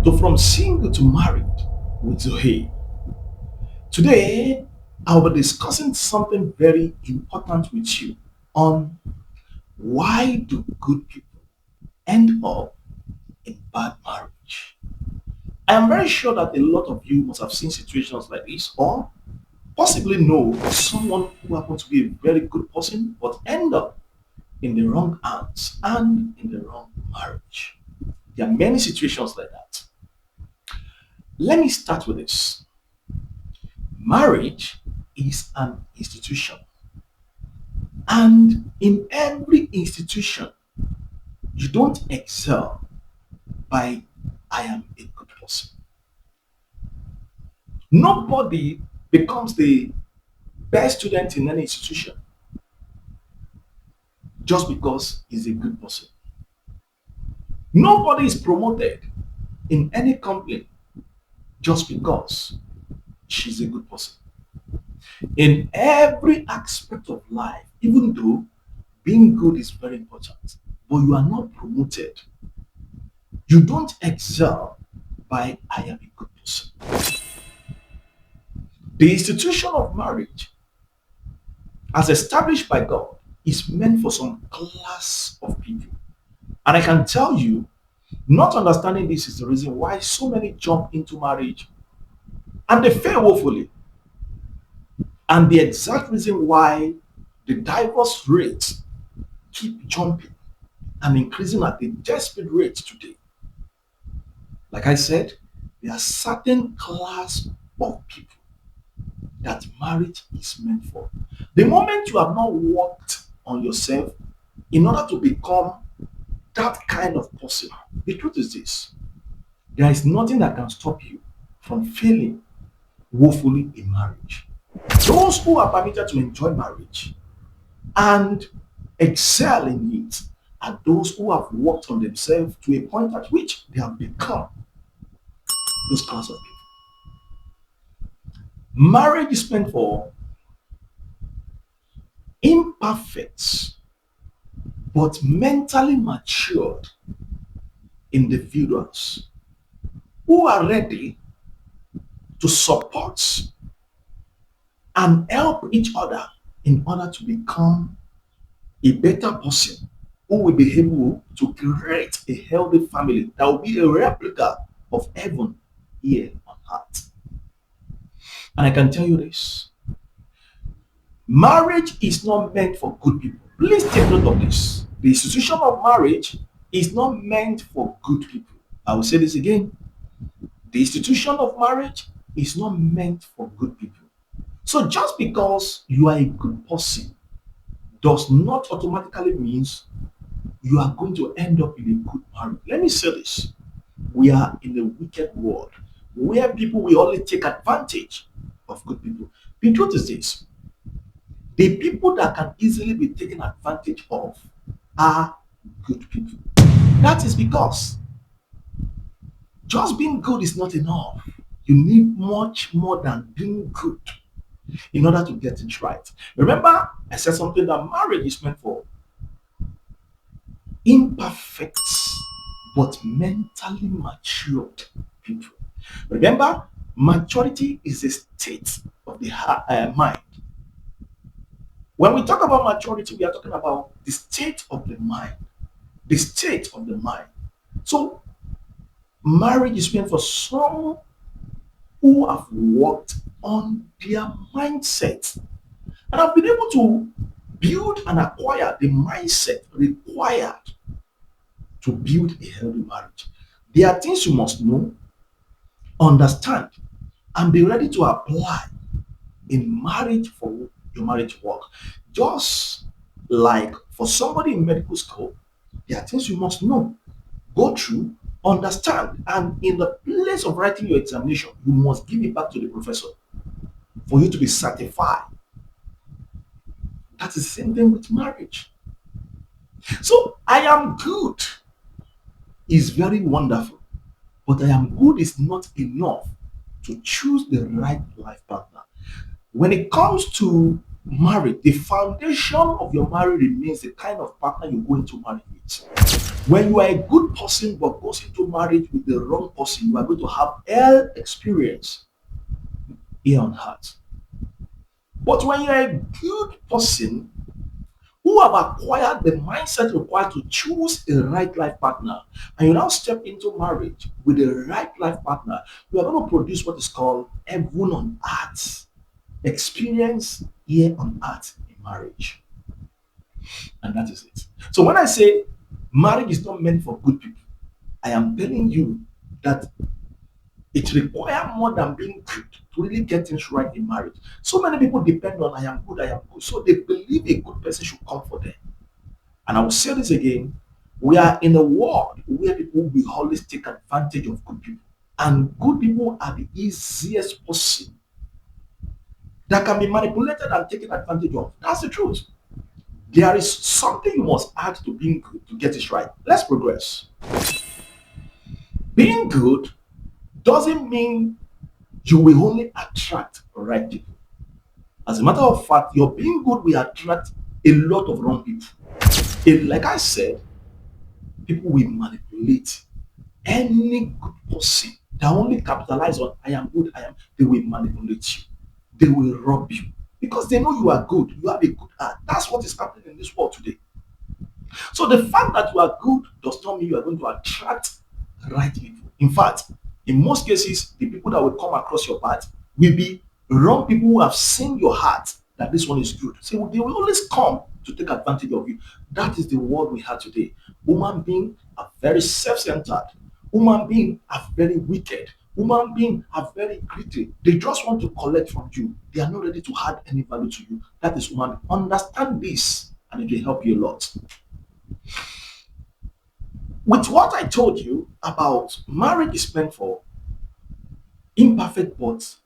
So from single to married with Zoe. Today, I'll be discussing something very important with you on why do good people end up in bad marriage. I am very sure that a lot of you must have seen situations like this or possibly know someone who happens to be a very good person but end up in the wrong hands and in the wrong marriage. There are many situations like that. Let me start with this. Marriage is an institution, and in every institution, you don't excel by I am a good person. Nobody becomes the best student in any institution just because he's a good person. Nobody is promoted in any company just because she's a good person. In every aspect of life, even though being good is very important, but you are not promoted. You don't excel by I am a good person. The institution of marriage, as established by God, is meant for some class of people. And I can tell you, not understanding this is the reason why so many jump into marriage and they fail woefully. And the exact reason why the divorce rates keep jumping and increasing at a desperate rate today. Like I said, there are certain class of people that marriage is meant for. The moment you have not worked on yourself in order to become that kind of person, the truth is this: there is nothing that can stop you from failing woefully in marriage. Those who are permitted to enjoy marriage and excel in it are those who have worked on themselves to a point at which they have become those class of people. Marriage is meant for imperfect but mentally matured individuals who are ready to support and help each other in order to become a better person who will be able to create a healthy family that will be a replica of heaven here on earth. And I can tell you this: marriage is not meant for good people. Please take note of this. The institution of marriage is not meant for good people. I will say this again. The institution of marriage is not meant for good people. So just because you are a good person does not automatically means you are going to end up in a good marriage. Let me say this. We are in a wicked world where people will only take advantage of good people. The truth is this: the people that can easily be taken advantage of are good people. That is because just being good is not enough. You need much more than being good in order to get it right. Remember, I said something that marriage is meant for imperfect but mentally matured people. Remember, maturity is a state of the mind. When we talk about maturity, we are talking about the state of the mind. The state of the mind. So, marriage is meant for some who have worked on their mindset and have been able to build and acquire the mindset required to build a healthy marriage. There are things you must know, understand, and be ready to apply in marriage for your marriage work. Just like for somebody in medical school, there are things you must know, go through, understand, and in the place of writing your examination, you must give it back to the professor for you to be certified. That is the same thing with marriage. So I am good is very wonderful, but I am good is not enough to choose the right life partner. When it comes to marriage, the foundation of your marriage remains the kind of partner you go into marriage with. When you are a good person but goes into marriage with the wrong person, you are going to have hell experience here on earth. But when you are a good person who have acquired the mindset required to choose a right life partner, and you now step into marriage with a right life partner, you are going to produce what is called heaven on earth experience here on earth in marriage. And that is it. So when I say marriage is not meant for good people, I am telling you that it requires more than being good to really get things right in marriage. So many people depend on I am good, I am good. So they believe a good person should come for them. And I will say this again. We are in a world where people will always take advantage of good people. And good people are the easiest person that can be manipulated and taken advantage of. That's the truth. There is something you must add to being good to get it right. Let's progress. Being good doesn't mean you will only attract right people. As a matter of fact, your being good will attract a lot of wrong people. Like I said, people will manipulate any good person that only capitalize on I am good, I am, they will manipulate you. They will rob you because they know you are good, you have a good heart. That's what is happening in this world today. So the fact that you are good does not mean you are going to attract right people. In fact, in most cases, the people that will come across your path will be wrong people who have seen your heart that this one is good. So they will always come to take advantage of you. That is the world we have today. Human beings are very self-centered. Human beings are very wicked. Human beings are very greedy. They just want to collect from you. They are not ready to add any value to you. That is human. Understand this, and it will help you a lot. With what I told you about marriage is meant for imperfect but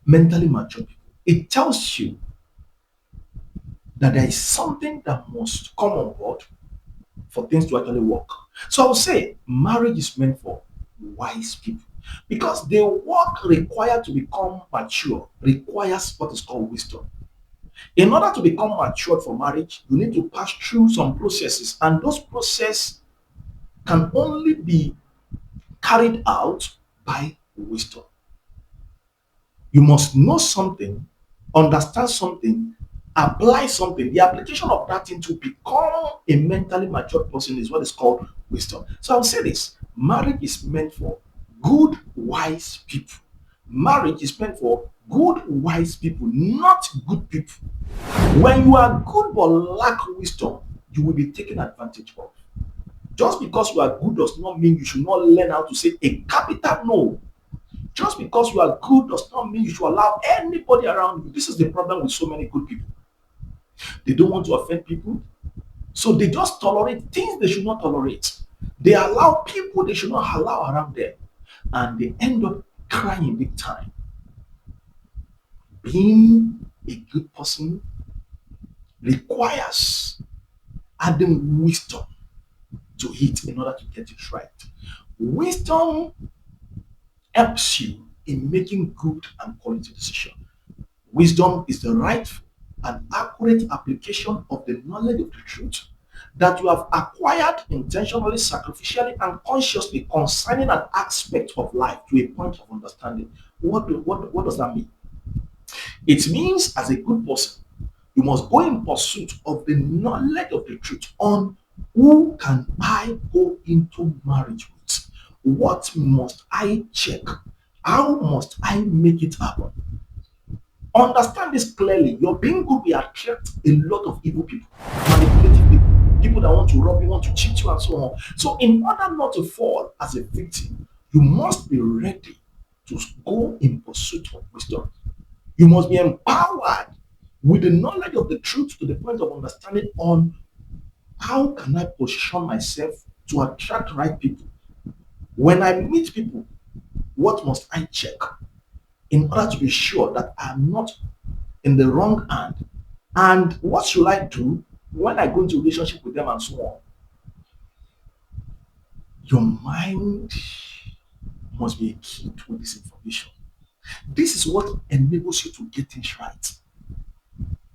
mentally mature people, it tells you that there is something that must come on board for things to actually work. So I would say marriage is meant for wise people because the work required to become mature requires what is called wisdom. In order to become matured for marriage, you need to pass through some processes, and those processes can only be carried out by wisdom. You must know something, understand something, apply something. The application of that thing to become a mentally mature person is what is called wisdom. So I'll say this marriage is meant for good, wise people. Marriage is meant for good, wise people, not good people. When you are good but lack wisdom, you will be taken advantage of. Just because you are good does not mean you should not learn how to say a capital no. Just because you are good does not mean you should allow anybody around you. This is the problem with so many good people. They don't want to offend people, so they just tolerate things they should not tolerate. They allow people they should not allow around them, and they end up crying big time. Being a good person requires adding wisdom to it in order to get it right. Wisdom helps you in making good and quality decisions. Wisdom is the rightful and accurate application of the knowledge of the truth that you have acquired intentionally, sacrificially, and consciously concerning an aspect of life to a point of understanding. What does that mean? It means, as a good person, you must go in pursuit of the knowledge of the truth on who can I go into marriage with? What must I check? How must I make it happen? Understand this clearly. Your being good will attract a lot of evil people, manipulative people, people that want to rob you, want to cheat you, and so on. So, in order not to fall as a victim, you must be ready to go in pursuit of wisdom. You must be empowered with the knowledge of the truth to the point of understanding on how can I position myself to attract right people. When I meet people, what must I check in order to be sure that I'm not in the wrong hand? And what should I do when I go into a relationship with them and so on? Your mind must be equipped with this information. This is what enables you to get things right.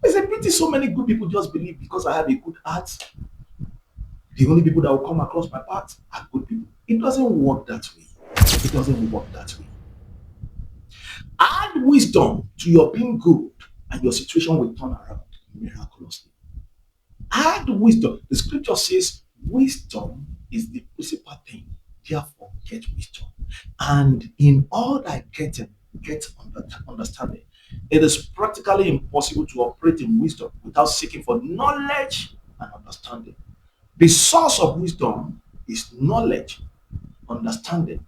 It's a pity so many good people just believe because I have a good heart, the only people that will come across my path are good people. It doesn't work that way. It doesn't work that way. Add wisdom to your being good, and your situation will turn around miraculously. Add wisdom. The scripture says, wisdom is the principal thing. Therefore, get wisdom. And in all that getting, get understanding. It is practically impossible to operate in wisdom without seeking for knowledge and understanding. The source of wisdom is knowledge, understanding.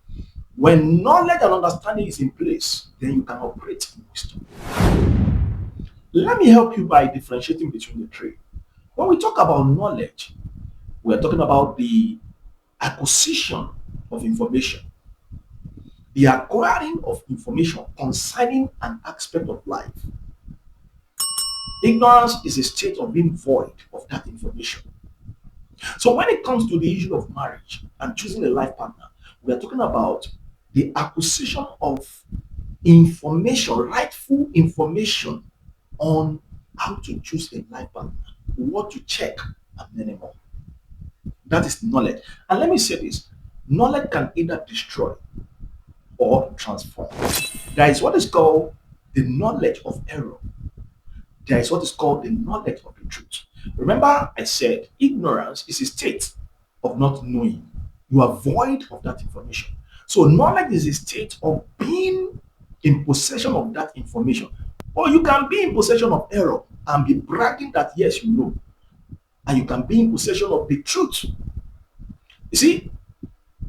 When knowledge and understanding is in place, then you can operate in wisdom. Let me help you by differentiating between the three. When we talk about knowledge, we are talking about the acquisition of information, the acquiring of information concerning an aspect of life. Ignorance is a state of being void of that information. So when it comes to the issue of marriage and choosing a life partner, we are talking about the acquisition of information, rightful information on how to choose a life partner, what to check, and many more. That is knowledge. And let me say this, knowledge can either destroy or transform. There is what is called the knowledge of error, there is what is called the knowledge of the truth. Remember, I said ignorance is a state of not knowing. You are void of that information. So, knowledge is a state of being in possession of that information. Or you can be in possession of error and be bragging that yes, you know. And you can be in possession of the truth. You see,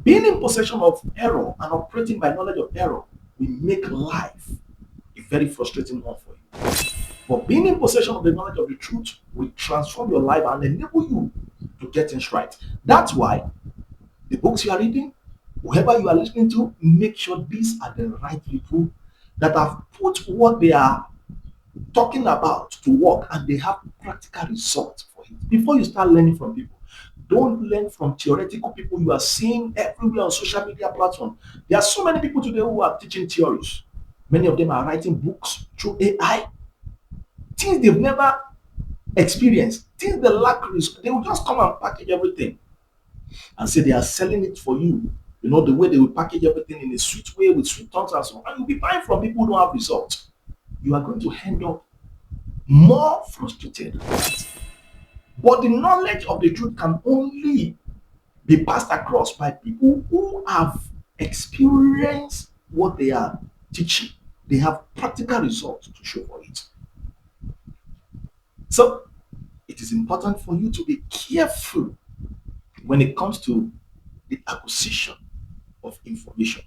being in possession of error and operating by knowledge of error will make life a very frustrating one for you. But being in possession of the knowledge of the truth will transform your life and enable you to get things right. That's why the books you are reading, whoever you are listening to, make sure these are the right people that have put what they are talking about to work and they have practical results for it. Before you start learning from people, don't learn from theoretical people you are seeing everywhere on social media platforms. There are so many people today who are teaching theories. Many of them are writing books through AI, things they've never experienced, things they lack risk. They will just come and package everything and say they are selling it for you. You know, the way they will package everything in a sweet way with sweet tongues and so on. And you'll be buying from people who don't have results. You are going to end up more frustrated. But the knowledge of the truth can only be passed across by people who have experienced what they are teaching. They have practical results to show for it. So it is important for you to be careful when it comes to the acquisition of information.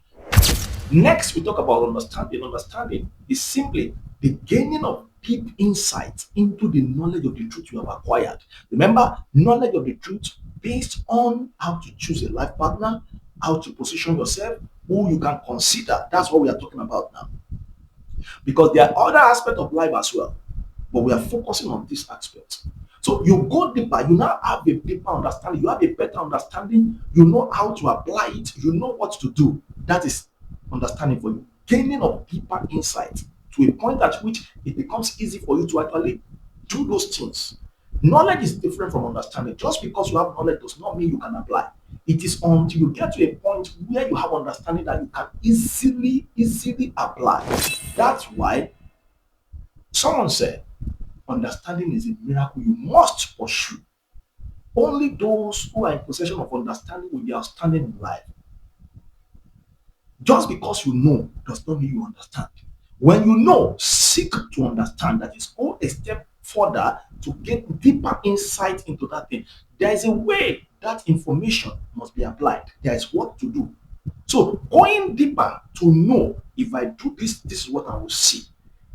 Next, we talk about understanding. Understanding is simply the gaining of deep insight into the knowledge of the truth you have acquired. Remember, knowledge of the truth based on how to choose a life partner, how to position yourself, who you can consider. That's what we are talking about now. Because there are other aspects of life as well, but we are focusing on this aspect. So you go deeper, you now have a deeper understanding, you have a better understanding, you know how to apply it, you know what to do. That is understanding for you. Gaining of deeper insight to a point at which it becomes easy for you to actually do those things. Knowledge is different from understanding. Just because you have knowledge does not mean you can apply. It is until you get to a point where you have understanding that you can easily apply. That's why someone said, understanding is a miracle you must pursue. Only those who are in possession of understanding will be outstanding in life. Just because you know does not mean you understand. When you know, seek to understand. That is, go a step further to get deeper insight into that thing. There is a way that information must be applied. There is what to do. So going deeper to know, if I do this, this is what I will see.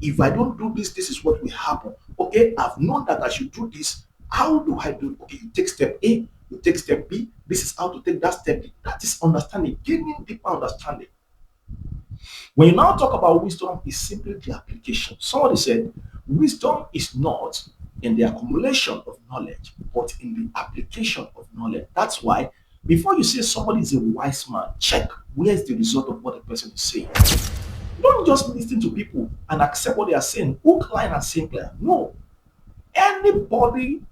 If I don't do this, this is what will happen. Okay, I've known that I should do this. How do I do it? Okay, you take step A, you take step B. This is how to take that step B. That is understanding, gaining deeper understanding. When you now talk about wisdom, it's simply the application. Somebody said, wisdom is not in the accumulation of knowledge, but in the application of knowledge. That's why before you say somebody is a wise man, check where's the result of what the person is saying. Don't just listen to people and accept what they are saying, hook, line, and sinker. No. Anybody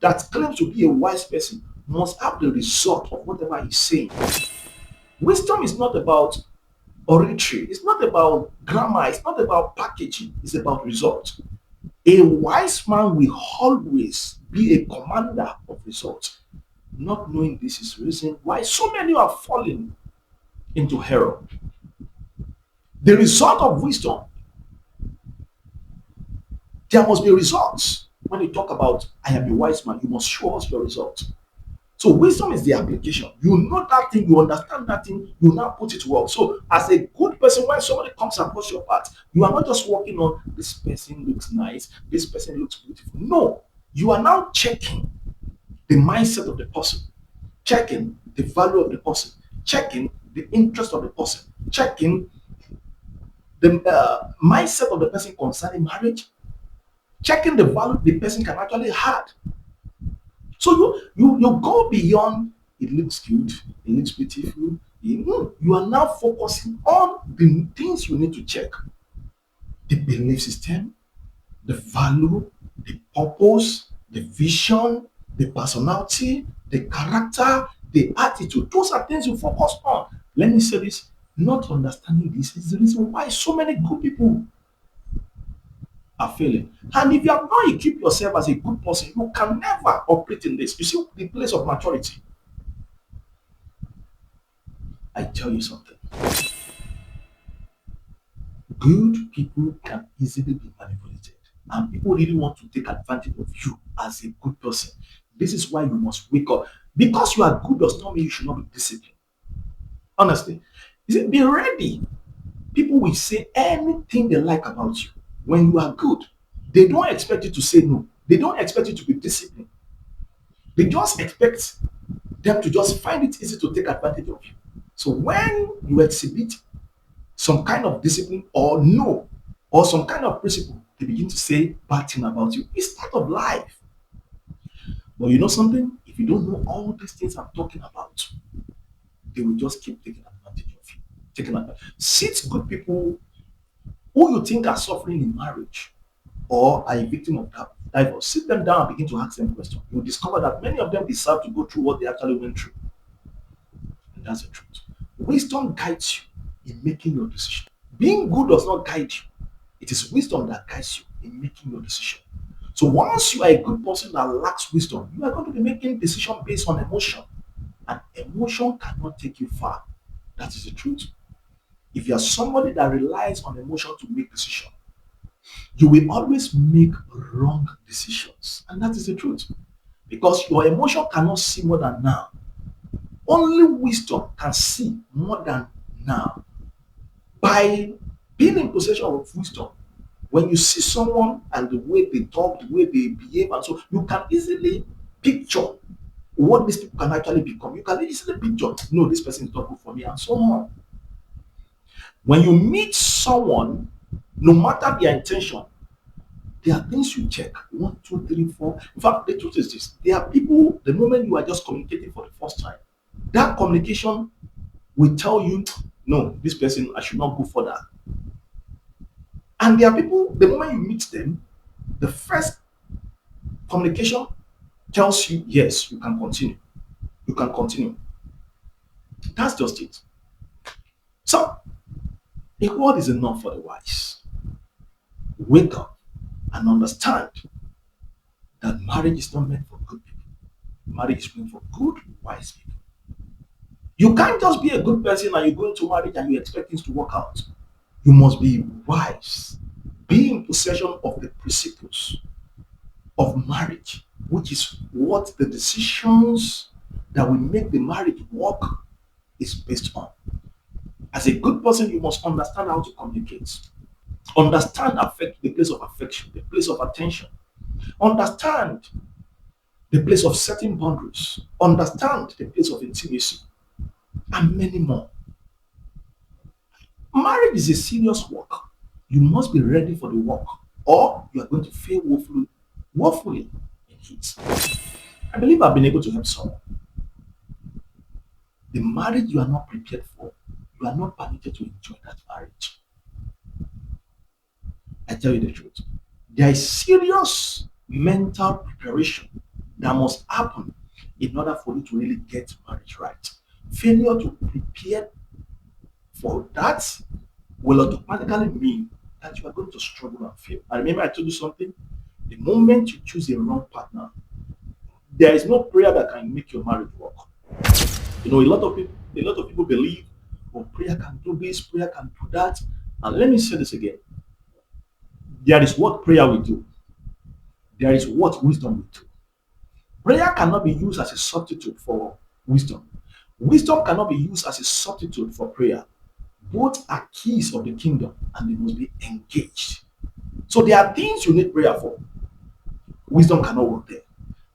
that claims to be a wise person must have the result of whatever he's saying. Wisdom is not about oratory, it's not about grammar, it's not about packaging, it's about results. A wise man will always be a commander of results. Not knowing this is the reason why so many are falling into error. The result of wisdom, there must be results. When you talk about I am a wise man, you must show us your results. So wisdom is the application. You know that thing, you understand that thing, you now put it to work. So as a good person, when somebody comes across your path, you are not just working on this person looks nice, this person looks beautiful. No, you are now checking the mindset of the person, checking the value of the person, checking the interest of the person, checking the mindset of the person concerning marriage, checking the value the person can actually add. So you go beyond it looks good, it looks beautiful. You are now focusing on the things you need to check: the belief system, the value, the purpose, the vision, the personality, the character, the attitude. Those are things you focus on. Let me say this: not understanding this is the reason why so many good people are failing. And if you have not equipped yourself as a good person, you can never operate in this. You see, the place of maturity. I tell you something. Good people can easily be manipulated. And people really want to take advantage of you as a good person. This is why you must wake up. Because you are good does not mean you should not be disciplined. Honestly. You see, be ready. People will say anything they like about you. When you are good, they don't expect you to say no. They don't expect you to be disciplined. They just expect them to just find it easy to take advantage of you. So when you exhibit some kind of discipline or no, or some kind of principle, they begin to say bad thing about you. It's part of life. But you know something? If you don't know all these things I'm talking about, they will just keep taking advantage of you. Taking advantage. Sit good people who you think are suffering in marriage or are a victim of divorce. Sit them down and begin to ask them questions. You'll discover that many of them deserve to go through what they actually went through. And that's the truth. Wisdom guides you in making your decision. Being good does not guide you. It is wisdom that guides you in making your decision. So once you are a good person that lacks wisdom, you are going to be making decision based on emotion. And emotion cannot take you far. That is the truth. If you are somebody that relies on emotion to make decision, you will always make wrong decisions. And that is the truth. Because your emotion cannot see more than now. Only wisdom can see more than now. By being in possession of wisdom, when you see someone and the way they talk, the way they behave, and so you can easily picture what these people can actually become. You can easily picture, no, this person is not good for me, and so on. When you meet someone, no matter their intention, there are things you check. One, two, three, four. In fact, the truth is this: there are people, the moment you are just communicating for the first time, that communication will tell you, no, this person, I should not go further. And there are people, the moment you meet them, the first communication tells you, yes, you can continue. You can continue. That's just it. So, a word is enough for the wise. Wake up and understand that marriage is not meant for good people. Marriage is meant for good, wise people. You can't just be a good person and you go into marriage and you expect things to work out. You must be wise. Be in possession of the principles of marriage, which is what the decisions that will make the marriage work is based on. As a good person, you must understand how to communicate. Understand the place of affection, the place of attention. Understand the place of setting boundaries. Understand the place of intimacy, and many more. Marriage is a serious work. You must be ready for the work, or you are going to fail woefully in it. I believe I've been able to help someone. The marriage you are not prepared for, you are not permitted to enjoy that marriage. I tell you the truth. There is serious. mental preparation that must happen in order for you to really get marriage right. Failure to prepare for that will automatically mean that you are going to struggle and fail. And remember, I told you something. The moment you choose a wrong partner, there is no prayer that can make your marriage work. You know, a lot of people believe, oh, prayer can do this, prayer can do that. And let me say this again. There is what prayer will do. There is what wisdom will do. Prayer cannot be used as a substitute for wisdom. Wisdom cannot be used as a substitute for prayer. Both are keys of the kingdom and they must be engaged. So there are things you need prayer for. Wisdom cannot work there.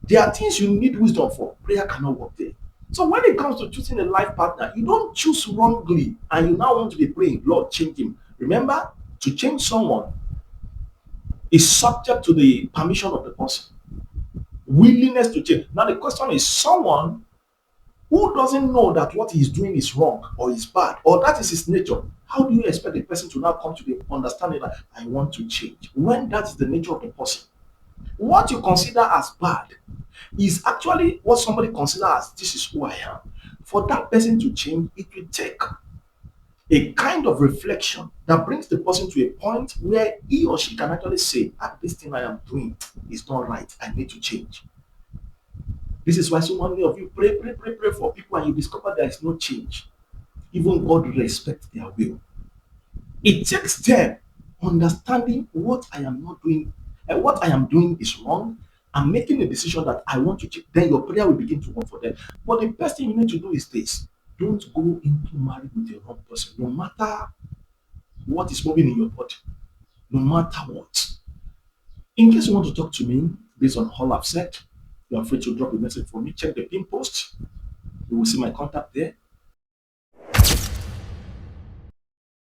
There are things you need wisdom for. Prayer cannot work there. So when it comes to choosing a life partner, you don't choose wrongly and you now want to be praying, Lord, change him. Remember, to change someone is subject to the permission of the person. Willingness to change. Now the question is someone who doesn't know that what he's doing is wrong or is bad or that is his nature. How do you expect the person to now come to the understanding that I want to change when that is the nature of the person? What you consider as bad is actually what somebody considers as this is who I am. For that person to change, it will take a kind of reflection that brings the person to a point where he or she can actually say, ah, this thing I am doing is not right. I need to change. This is why so many of you pray, pray, pray, pray for people and you discover there is no change. Even God respects their will. It takes them understanding what I am not doing and what I am doing is wrong and making a decision that I want to change. Then your prayer will begin to work for them. But the best thing you need to do is this: don't go into marriage with the wrong person, no matter what is moving in your body, no matter what. In case you want to talk to me based on all I've said, you are free to drop a message for me. Check the pin post. You will see my contact there.